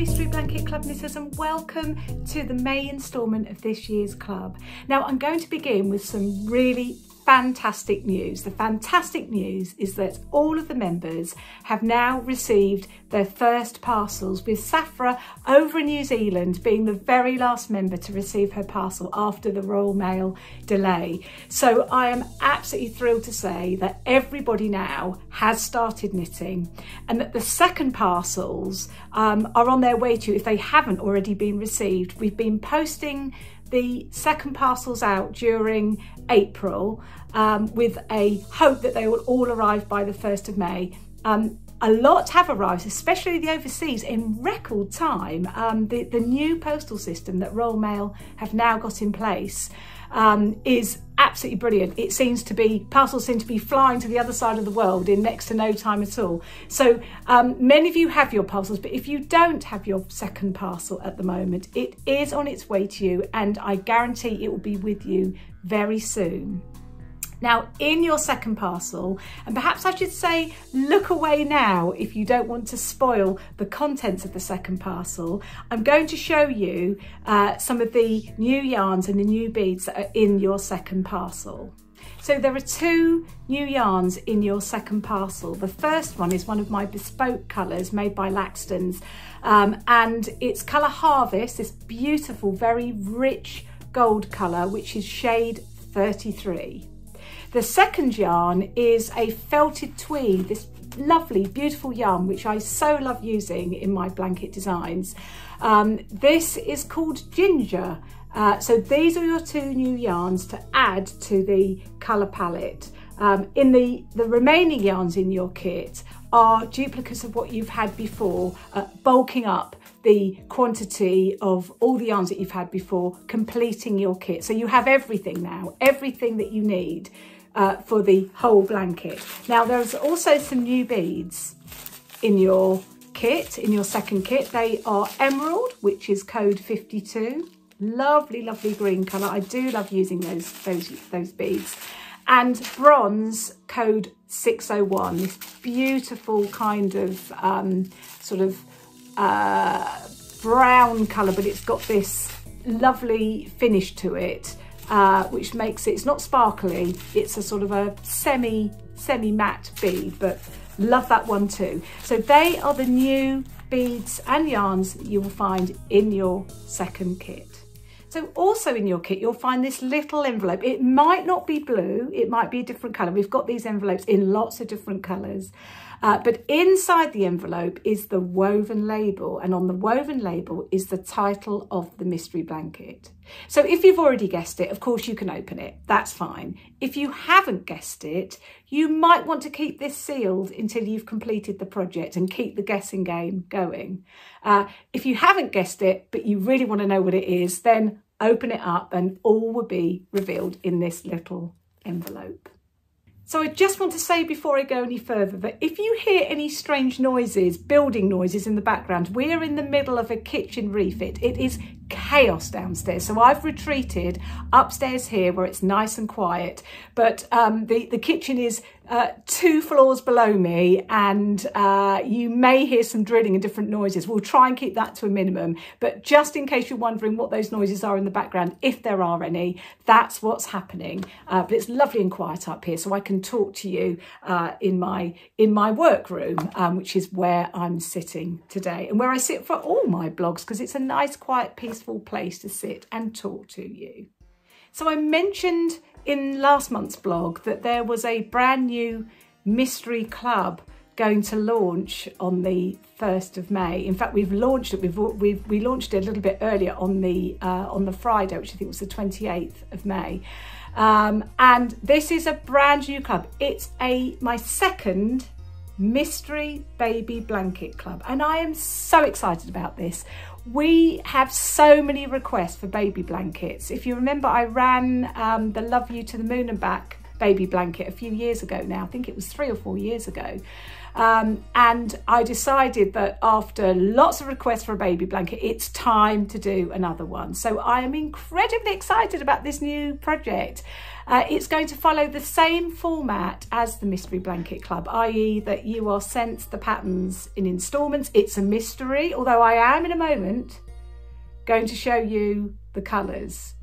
Mystery Blanket Club knitters, and welcome to the May instalment of this year's club. Now I'm going to begin with some really fantastic news. The fantastic news is that all of the members have now received their first parcels, with Safra over in New Zealand being the very last member to receive her parcel after the Royal Mail delay. So I am absolutely thrilled to say that everybody now has started knitting, and that the second parcels are on their way to you if they haven't already been received. We've been posting the second parcels out during April with a hope that they will all arrive by the 1st of May. A lot have arrived, especially the overseas, in record time. The new postal system that Royal Mail have now got in place is absolutely brilliant. It seems to be, parcels seem to be flying to the other side of the world in next to no time at all. So many of you have your parcels, but if you don't have your second parcel at the moment, it is on its way to you, and I guarantee it will be with you very soon. Now, in your second parcel, and perhaps I should say, look away now if you don't want to spoil the contents of the second parcel, I'm going to show you some of the new yarns and the new beads that are in your second parcel. So there are two new yarns in your second parcel. The first one is one of my bespoke colours made by Laxton's, and it's Colour Harvest, this beautiful, very rich gold colour, which is shade 33. The second yarn is a felted tweed, this lovely, beautiful yarn, which I so love using in my blanket designs. This is called Ginger. So these are your two new yarns to add to the colour palette. In the remaining yarns in your kit are duplicates of what you've had before, bulking up the quantity of all the yarns that you've had before, completing your kit. So you have everything now, everything that you need for the whole blanket. Now there's also some new beads in your kit, in your second kit. They are Emerald, which is code 52. Lovely, lovely green colour. I do love using those beads. And Bronze, code 601. This beautiful kind of sort of brown colour, but it's got this lovely finish to it, which makes it, it's not sparkly, it's a sort of a semi-matte bead, but love that one too. So they are the new beads and yarns that you will find in your second kit. So also in your kit, you'll find this little envelope. It might not be blue, it might be a different colour. We've got these envelopes in lots of different colours. But inside the envelope is the woven label, and on the woven label is the title of the mystery blanket. So if you've already guessed it, of course you can open it, that's fine. If you haven't guessed it, you might want to keep this sealed until you've completed the project and keep the guessing game going. If you haven't guessed it, but you really want to know what it is, then open it up and all will be revealed in this little envelope. So I just want to say before I go any further that if you hear any strange noises, building noises in the background, we are in the middle of a kitchen refit. It is chaos downstairs. So I've retreated upstairs here where it's nice and quiet, but the kitchen is 2 floors below me, and you may hear some drilling and different noises. We'll try and keep that to a minimum, but just in case you're wondering what those noises are in the background, if there are any, that's what's happening. But it's lovely and quiet up here, so I can talk to you in my workroom, which is where I'm sitting today, and where I sit for all my blogs, because it's a nice, quiet, peaceful place to sit and talk to you. So I mentioned in last month's blog that there was a brand new mystery club going to launch on the 1st of May. In fact, we've launched it. We launched it a little bit earlier on the Friday, which I think was the 28th of May. And this is a brand new club. It's my second mystery baby blanket club, and I am so excited about this. We have so many requests for baby blankets. If you remember, I ran the Love You to the Moon and Back baby blanket a few years ago now. I think it was 3 or 4 years ago. And I decided that after lots of requests for a baby blanket, it's time to do another one. So I am incredibly excited about this new project. It's going to follow the same format as the Mystery Blanket Club, i.e. that you are sent the patterns in instalments. It's a mystery, although I am in a moment going to show you the colours.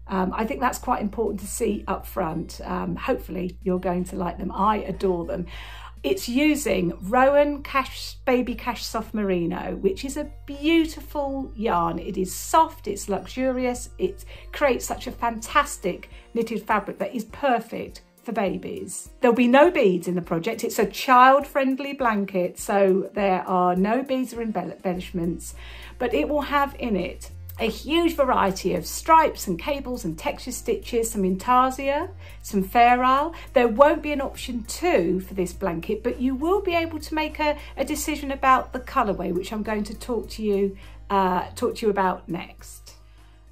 I think that's quite important to see up front. Hopefully you're going to like them. I adore them. It's using Rowan Baby Cash Soft Merino, which is a beautiful yarn. It is soft, it's luxurious, it creates such a fantastic knitted fabric that is perfect for babies. There'll be no beads in the project. It's a child-friendly blanket, so there are no beads or embellishments, but it will have in it a huge variety of stripes and cables and texture stitches, some intarsia, some fair isle. There won't be an option 2 for this blanket, but you will be able to make a decision about the colourway, which I'm going to talk to you about next.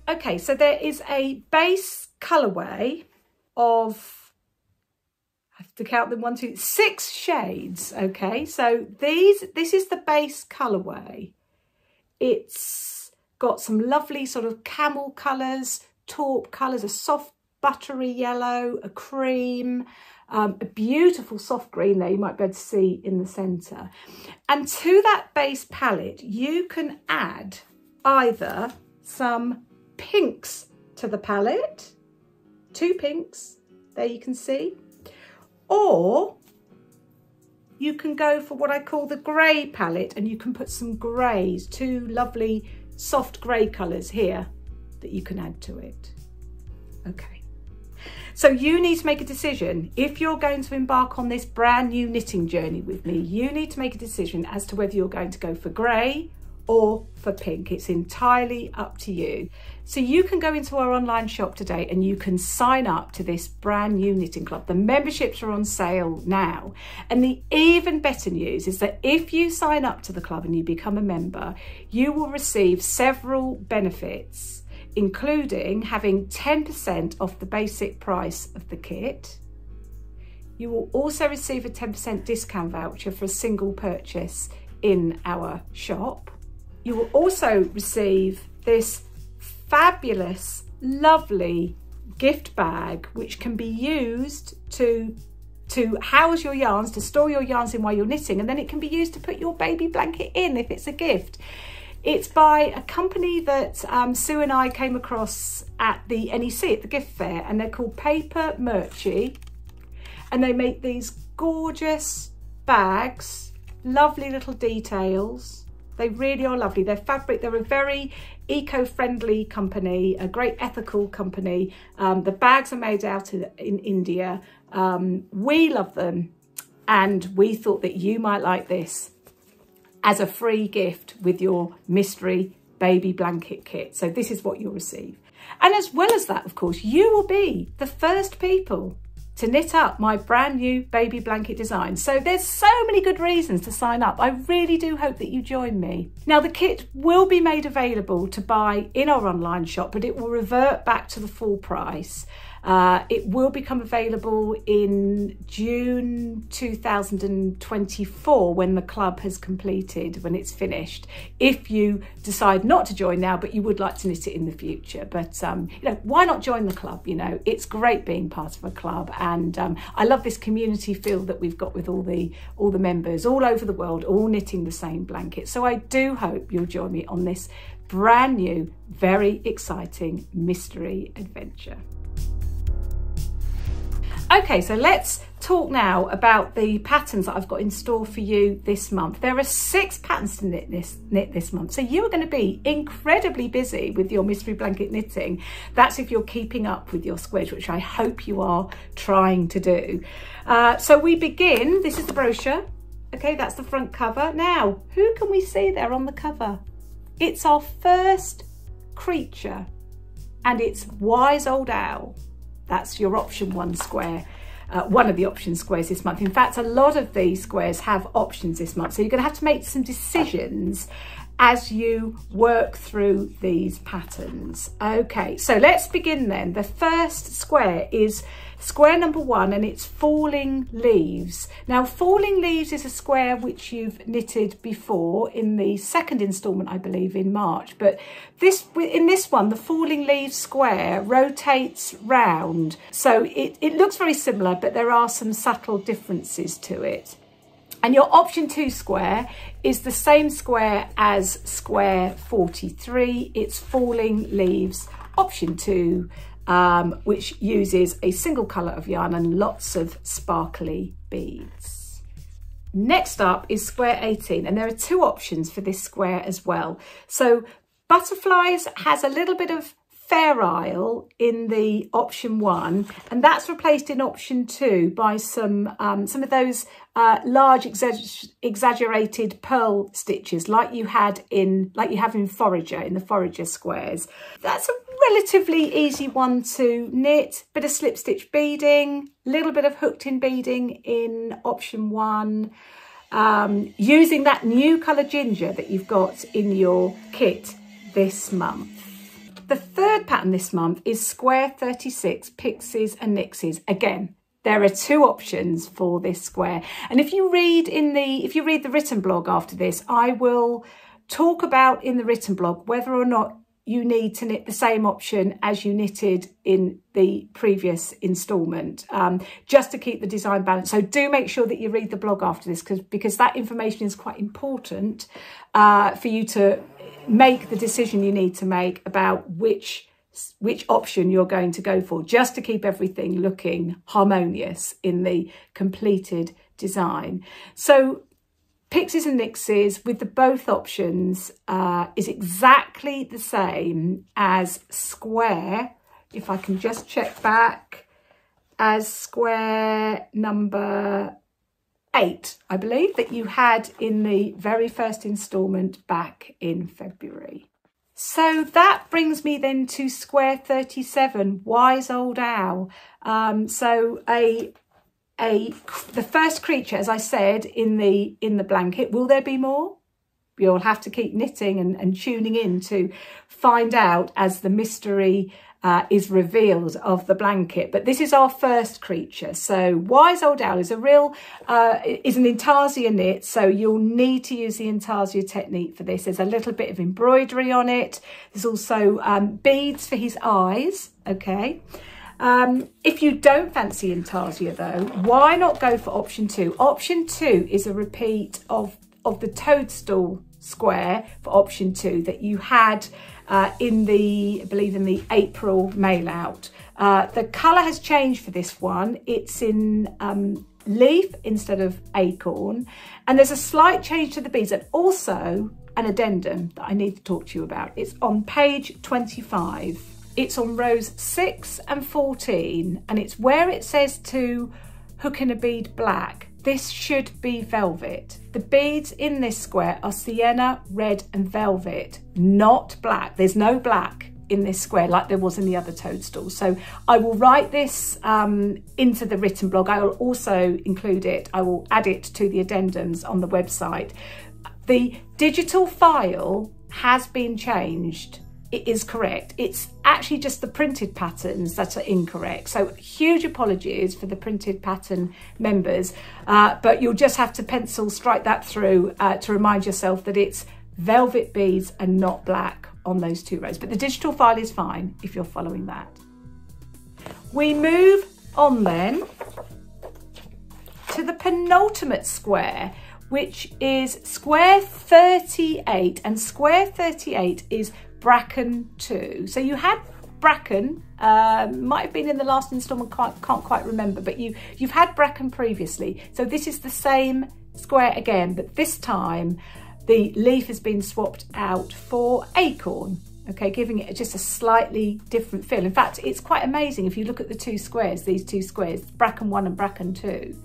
Okay, so there is a base colourway of, I have to count them, 1, 2, 6 shades. Okay, so this is the base colourway. It's got some lovely sort of camel colours, taupe colours, a soft buttery yellow, a cream, a beautiful soft green there you might be able to see in the centre. And to that base palette, you can add either some pinks to the palette, 2 pinks, there you can see, or you can go for what I call the grey palette, and you can put some greys, 2 lovely soft grey colours here that you can add to it. Okay, so you need to make a decision. If you're going to embark on this brand new knitting journey with me, you need to make a decision as to whether you're going to go for grey or for pink. It's entirely up to you. So you can go into our online shop today and you can sign up to this brand new knitting club. The memberships are on sale now. And the even better news is that if you sign up to the club and you become a member, you will receive several benefits, including having 10% off the basic price of the kit. You will also receive a 10% discount voucher for a single purchase in our shop. You will also receive this fabulous, lovely gift bag, which can be used to house your yarns, to store your yarns in while you're knitting, and then it can be used to put your baby blanket in if it's a gift. It's by a company that Sue and I came across at the NEC, at the gift fair, and they're called Paper Merchie, and they make these gorgeous bags, lovely little details. They really are lovely. They're fabric. They're a very eco-friendly company, a great ethical company. The bags are made out in India. We love them, and we thought that you might like this as a free gift with your mystery baby blanket kit. So this is what you'll receive. And as well as that, of course, you will be the first people to knit up my brand new baby blanket design. So there's so many good reasons to sign up. I really do hope that you join me. Now the kit will be made available to buy in our online shop, but it will revert back to the full price. It will become available in June 2024 when the club has completed, when it's finished. If you decide not to join now, but you would like to knit it in the future. But you know, why not join the club? You know, it's great being part of a club, and I love this community feel that we've got with all the members all over the world, all knitting the same blanket. So I do hope you'll join me on this brand new, very exciting mystery adventure. Okay, so let's talk now about the patterns that I've got in store for you this month. There are 6 patterns to knit this month, so you are going to be incredibly busy with your mystery blanket knitting. That's if you're keeping up with your squares, which I hope you are trying to do. So we begin, this is the brochure. Okay, that's the front cover. Now, who can we see there on the cover? It's our first creature, and it's Wise Old Owl. That's your option 1 square, one of the option squares this month. In fact, a lot of these squares have options this month, so you're going to have to make some decisions as you work through these patterns. Okay, so let's begin then. The first square is square number 1, and it's falling leaves. Now, falling leaves is a square which you've knitted before in the second instalment, I believe, in March. But in this one, the falling leaves square rotates round. So it looks very similar, but there are some subtle differences to it. And your option 2 square is the same square as square 43. It's falling leaves option 2, which uses a single colour of yarn and lots of sparkly beads. Next up is square 18, and there are 2 options for this square as well. So butterflies has a little bit of Fair Isle in the option 1, and that's replaced in option 2 by some of those large exaggerated pearl stitches like you have in Forager, in the Forager squares. That's a relatively easy one to knit. Bit of slip stitch beading, little bit of hooked in beading in option 1, using that new colour ginger that you've got in your kit this month. The third pattern this month is square 36, Pixies and Nixies. Again, there are 2 options for this square. And if you read the written blog after this, I will talk about in the written blog whether or not you need to knit the same option as you knitted in the previous instalment, just to keep the design balance. So do make sure that you read the blog after this, because that information is quite important for you to make the decision you need to make about which option you're going to go for, just to keep everything looking harmonious in the completed design. So Pixies and Nixies with the both options is exactly the same as square, if I can just check back, as square number 8, I believe, that you had in the very first instalment back in February. So that brings me then to square 37, Wise Old Owl. The first creature, as I said, in the blanket. Will there be more? You'll have to keep knitting and tuning in to find out as the mystery is revealed of the blanket. But this is our first creature. So Wise Old Owl is is an intarsia knit, so you'll need to use the intarsia technique for this. There's a little bit of embroidery on it. There's also beads for his eyes, okay? If you don't fancy intarsia though, why not go for option 2? Option 2 is a repeat of the toadstool square for option 2 that you had in the, I believe, in the April mail out. The colour has changed for this one. It's in leaf instead of acorn, and there's a slight change to the beads, and also an addendum that I need to talk to you about. It's on page 25. It's on rows 6 and 14, and it's where it says to hook in a bead black. This should be velvet. The beads in this square are sienna, red and velvet, not black. There's no black in this square like there was in the other toadstool. So I will write this into the written blog. I will also include it. I will add it to the addendums on the website. The digital file has been changed. It is correct. It's actually just the printed patterns that are incorrect. So huge apologies for the printed pattern members, but you'll just have to pencil strike that through to remind yourself that it's velvet beads and not black on those 2 rows. But the digital file is fine if you're following that. We move on then to the penultimate square, which is square 38, and square 38 is Bracken 2. So you had Bracken, might have been in the last instalment, can't quite remember, but you've had Bracken previously. So this is the same square again, but this time the leaf has been swapped out for acorn, okay, giving it just a slightly different feel. In fact, it's quite amazing if you look at the 2 squares, these 2 squares, Bracken 1 and Bracken 2,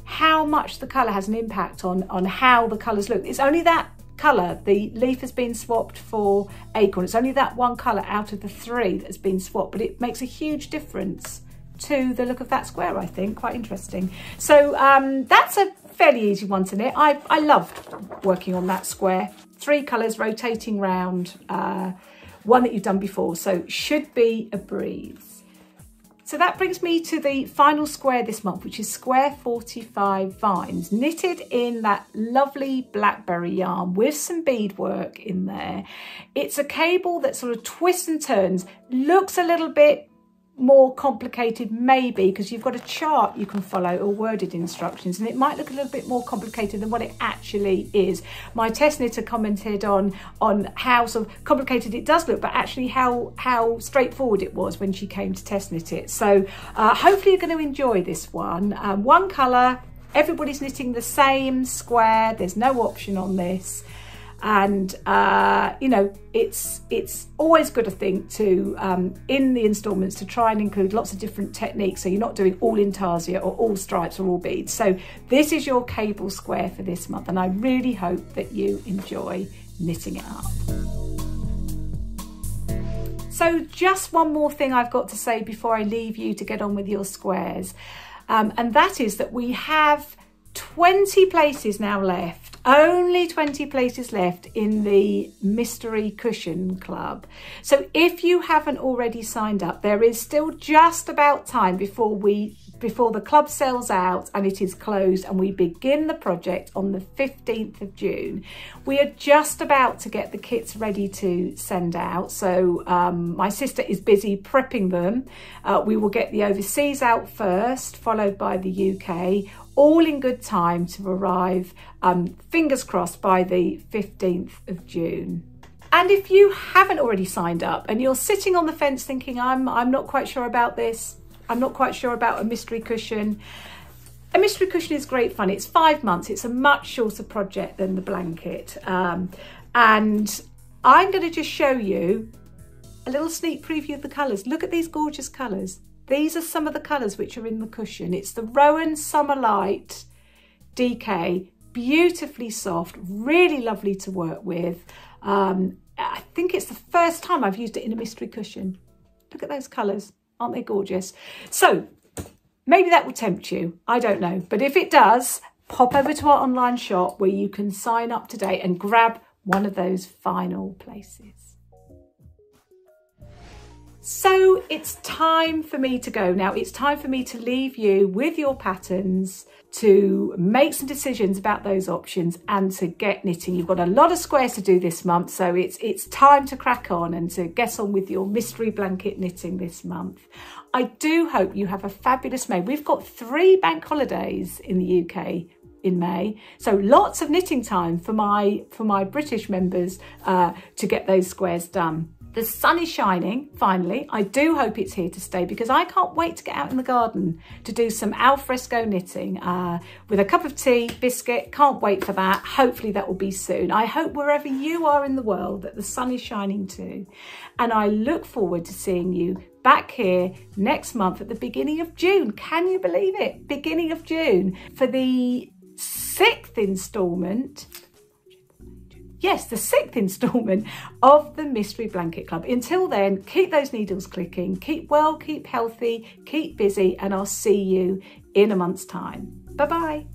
how much the colour has an impact on how the colours look. It's only that colour, the leaf has been swapped for acorn. It's only that one colour out of the 3 that has been swapped, but it makes a huge difference to the look of that square, I think. Quite interesting. So that's a fairly easy one to knit. I loved working on that square. 3 colours rotating round, one that you've done before, so should be a breeze. So that brings me to the final square this month, which is square 45 vines, knitted in that lovely blackberry yarn with some beadwork in there. It's a cable that sort of twists and turns, looks a little bit more complicated maybe because you've got a chart you can follow or worded instructions, and it might look a little bit more complicated than what it actually is. My test knitter commented on how sort of complicated it does look, but actually how straightforward it was when she came to test knit it. So hopefully you're going to enjoy this one. One colour, everybody's knitting the same square, there's no option on this. And you know, it's always good, I think, to in the instalments to try and include lots of different techniques, so you're not doing all intarsia or all stripes or all beads. So this is your cable square for this month, and I really hope that you enjoy knitting it up. So just one more thing I've got to say before I leave you to get on with your squares, and that is that we have 20 places now left, only 20 places left in the Mystery Cushion Club. So if you haven't already signed up, there is still just about time before the club sells out and it is closed, and we begin the project on the 15th of June. We are just about to get the kits ready to send out. So my sister is busy prepping them. We will get the overseas out first, followed by the UK, all in good time to arrive, fingers crossed, by the 15th of June. And if you haven't already signed up and you're sitting on the fence thinking, I'm not quite sure about this, I'm not quite sure about a mystery cushion. A mystery cushion is great fun. It's 5 months. It's a much shorter project than the blanket. And I'm going to just show you a little sneak preview of the colours. Look at these gorgeous colours. These are some of the colours which are in the cushion. It's the Rowan Summer Light DK, beautifully soft, really lovely to work with. I think it's the first time I've used it in a mystery cushion. Look at those colours. Aren't they gorgeous? So maybe that will tempt you. I don't know. But if it does, pop over to our online shop where you can sign up today and grab one of those final places. So it's time for me to go now. It's time for me to leave you with your patterns, to make some decisions about those options and to get knitting. You've got a lot of squares to do this month, so it's time to crack on and to get on with your mystery blanket knitting this month. I do hope you have a fabulous May. We've got 3 bank holidays in the UK in May, so lots of knitting time for my British members to get those squares done. The sun is shining, finally. I do hope it's here to stay because I can't wait to get out in the garden to do some alfresco knitting with a cup of tea, biscuit. Can't wait for that. Hopefully that will be soon. I hope wherever you are in the world that the sun is shining too. And I look forward to seeing you back here next month at the beginning of June. Can you believe it? Beginning of June for the 6th instalment. Yes, the 6th instalment of the Mystery Blanket Club. Until then, keep those needles clicking, keep well, keep healthy, keep busy, and I'll see you in a month's time. Bye-bye.